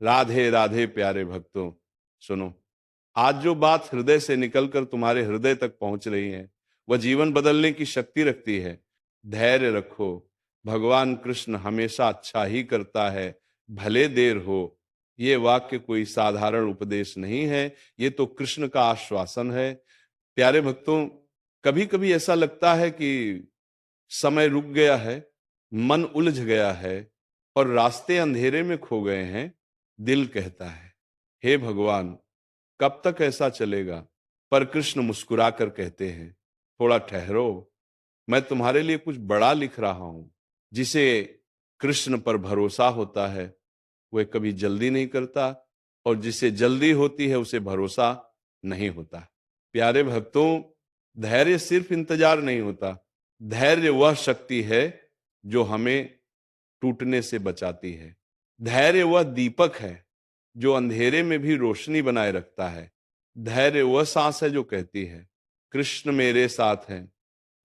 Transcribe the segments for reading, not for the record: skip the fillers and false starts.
राधे राधे प्यारे भक्तों, सुनो। आज जो बात हृदय से निकलकर तुम्हारे हृदय तक पहुंच रही है, वह जीवन बदलने की शक्ति रखती है। धैर्य रखो। भगवान कृष्ण हमेशा अच्छा ही करता है, भले देर हो। ये वाक्य कोई साधारण उपदेश नहीं है, ये तो कृष्ण का आश्वासन है। प्यारे भक्तों, कभी कभी ऐसा लगता है कि समय रुक गया है, मन उलझ गया है और रास्ते अंधेरे में खो गए हैं। दिल कहता है, हे भगवान, कब तक ऐसा चलेगा? पर कृष्ण मुस्कुराकर कहते हैं, थोड़ा ठहरो, मैं तुम्हारे लिए कुछ बड़ा लिख रहा हूं। जिसे कृष्ण पर भरोसा होता है वह कभी जल्दी नहीं करता, और जिसे जल्दी होती है उसे भरोसा नहीं होता। प्यारे भक्तों, धैर्य सिर्फ इंतजार नहीं होता। धैर्य वह शक्ति है जो हमें टूटने से बचाती है। धैर्य वह दीपक है जो अंधेरे में भी रोशनी बनाए रखता है। धैर्य वह सांस है जो कहती है, कृष्ण मेरे साथ हैं,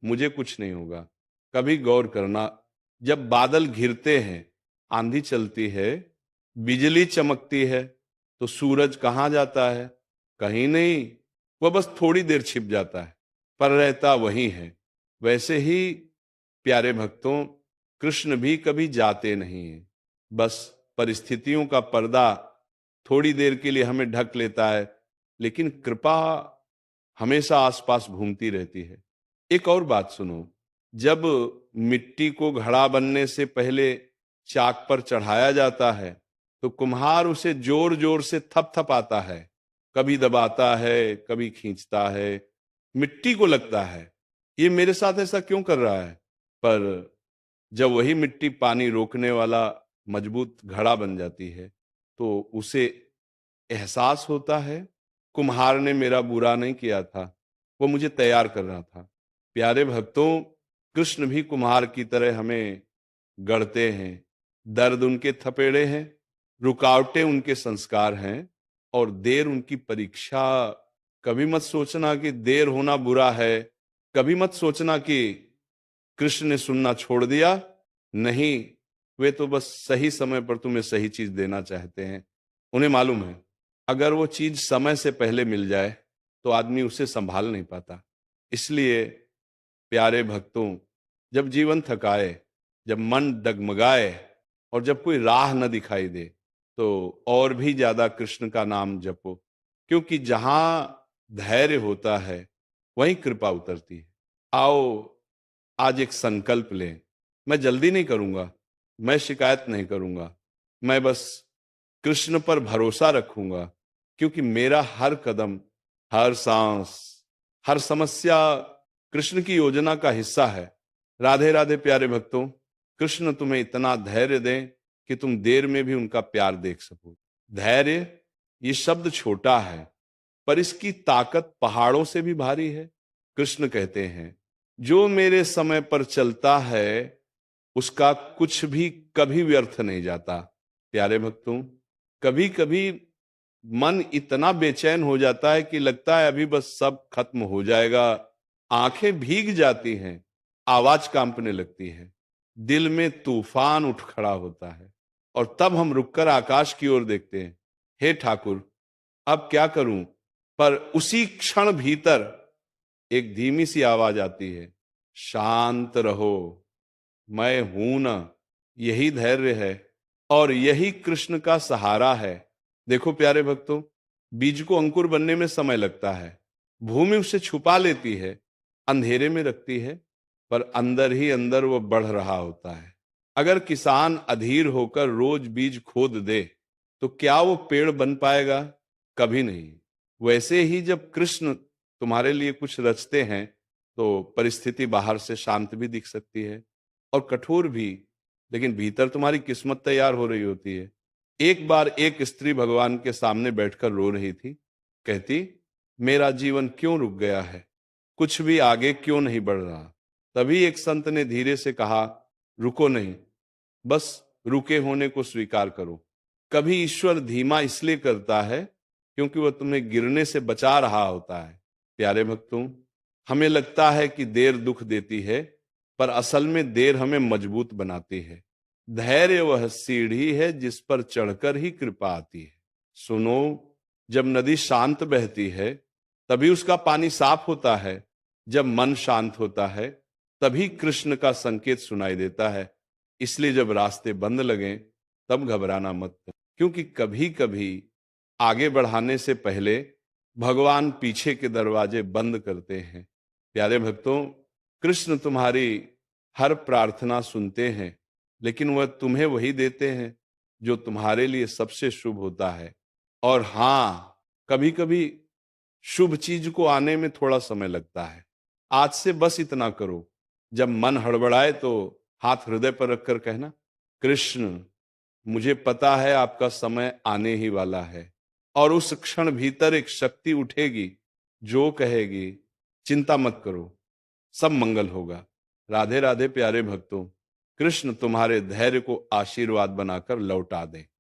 मुझे कुछ नहीं होगा। कभी गौर करना, जब बादल घिरते हैं, आंधी चलती है, बिजली चमकती है, तो सूरज कहाँ जाता है? कहीं नहीं, वह बस थोड़ी देर छिप जाता है, पर रहता वही है। वैसे ही प्यारे भक्तों, कृष्ण भी कभी जाते नहीं हैं। बस परिस्थितियों का पर्दा थोड़ी देर के लिए हमें ढक लेता है, लेकिन कृपा हमेशा आसपास घूमती रहती है। एक और बात सुनो, जब मिट्टी को घड़ा बनने से पहले चाक पर चढ़ाया जाता है, तो कुम्हार उसे जोर जोर से थपथपाता है, कभी दबाता है, कभी खींचता है। मिट्टी को लगता है, ये मेरे साथ ऐसा क्यों कर रहा है? पर जब वही मिट्टी पानी रोकने वाला मजबूत घड़ा बन जाती है, तो उसे एहसास होता है, कुम्हार ने मेरा बुरा नहीं किया था, वो मुझे तैयार कर रहा था। प्यारे भक्तों, कृष्ण भी कुम्हार की तरह हमें गढ़ते हैं। दर्द उनके थपेड़े हैं, रुकावटें उनके संस्कार हैं, और देर उनकी परीक्षा। कभी मत सोचना कि देर होना बुरा है। कभी मत सोचना कि कृष्ण ने सुनना छोड़ दिया। नहीं, वे तो बस सही समय पर तुम्हें सही चीज देना चाहते हैं। उन्हें मालूम है, अगर वो चीज समय से पहले मिल जाए तो आदमी उसे संभाल नहीं पाता। इसलिए प्यारे भक्तों, जब जीवन थकाए, जब मन डगमगाए और जब कोई राह न दिखाई दे, तो और भी ज्यादा कृष्ण का नाम जपो। क्योंकि जहां धैर्य होता है वहीं कृपा उतरती है। आओ, आज एक संकल्प लें। मैं जल्दी नहीं करूंगा, मैं शिकायत नहीं करूंगा, मैं बस कृष्ण पर भरोसा रखूंगा। क्योंकि मेरा हर कदम, हर सांस, हर समस्या कृष्ण की योजना का हिस्सा है। राधे राधे प्यारे भक्तों, कृष्ण तुम्हें इतना धैर्य दें कि तुम देर में भी उनका प्यार देख सको। धैर्य, ये शब्द छोटा है, पर इसकी ताकत पहाड़ों से भी भारी है। कृष्ण कहते हैं, जो मेरे समय पर चलता है उसका कुछ भी कभी व्यर्थ नहीं जाता। प्यारे भक्तों, कभी कभी मन इतना बेचैन हो जाता है कि लगता है अभी बस सब खत्म हो जाएगा। आंखें भीग जाती हैं, आवाज कांपने लगती है, दिल में तूफान उठ खड़ा होता है, और तब हम रुककर आकाश की ओर देखते हैं। हे ठाकुर, अब क्या करूं? पर उसी क्षण भीतर एक धीमी सी आवाज आती है, शांत रहो, मैं हूं ना। यही धैर्य है और यही कृष्ण का सहारा है। देखो प्यारे भक्तों, बीज को अंकुर बनने में समय लगता है, भूमि उसे छुपा लेती है, अंधेरे में रखती है, पर अंदर ही अंदर वो बढ़ रहा होता है। अगर किसान अधीर होकर रोज बीज खोद दे तो क्या वो पेड़ बन पाएगा? कभी नहीं। वैसे ही जब कृष्ण तुम्हारे लिए कुछ रचते हैं तो परिस्थिति बाहर से शांत भी दिख सकती है और कठोर भी, लेकिन भीतर तुम्हारी किस्मत तैयार हो रही होती है। एक बार एक स्त्री भगवान के सामने बैठकर रो रही थी। कहती, मेरा जीवन क्यों रुक गया है, कुछ भी आगे क्यों नहीं बढ़ रहा? तभी एक संत ने धीरे से कहा, रुको नहीं, बस रुके होने को स्वीकार करो। कभी ईश्वर धीमा इसलिए करता है क्योंकि वह तुम्हें गिरने से बचा रहा होता है। प्यारे भक्तों, हमें लगता है कि देर दुख देती है, पर असल में देर हमें मजबूत बनाती है। धैर्य वह सीढ़ी है जिस पर चढ़कर ही कृपा आती है। सुनो, जब नदी शांत बहती है तभी उसका पानी साफ होता है। जब मन शांत होता है तभी कृष्ण का संकेत सुनाई देता है। इसलिए जब रास्ते बंद लगें तब घबराना मत, क्योंकि कभी कभी आगे बढ़ाने से पहले भगवान पीछे के दरवाजे बंद करते हैं। प्यारे भक्तों, कृष्ण तुम्हारी हर प्रार्थना सुनते हैं, लेकिन वह तुम्हें वही देते हैं जो तुम्हारे लिए सबसे शुभ होता है। और हाँ, कभी कभी शुभ चीज को आने में थोड़ा समय लगता है। आज से बस इतना करो, जब मन हड़बड़ाए तो हाथ हृदय पर रखकर कहना, कृष्ण, मुझे पता है आपका समय आने ही वाला है। और उस क्षण भीतर एक शक्ति उठेगी जो कहेगी, चिंता मत करो, सब मंगल होगा। राधे राधे प्यारे भक्तों, कृष्ण तुम्हारे धैर्य को आशीर्वाद बनाकर लौटा दें।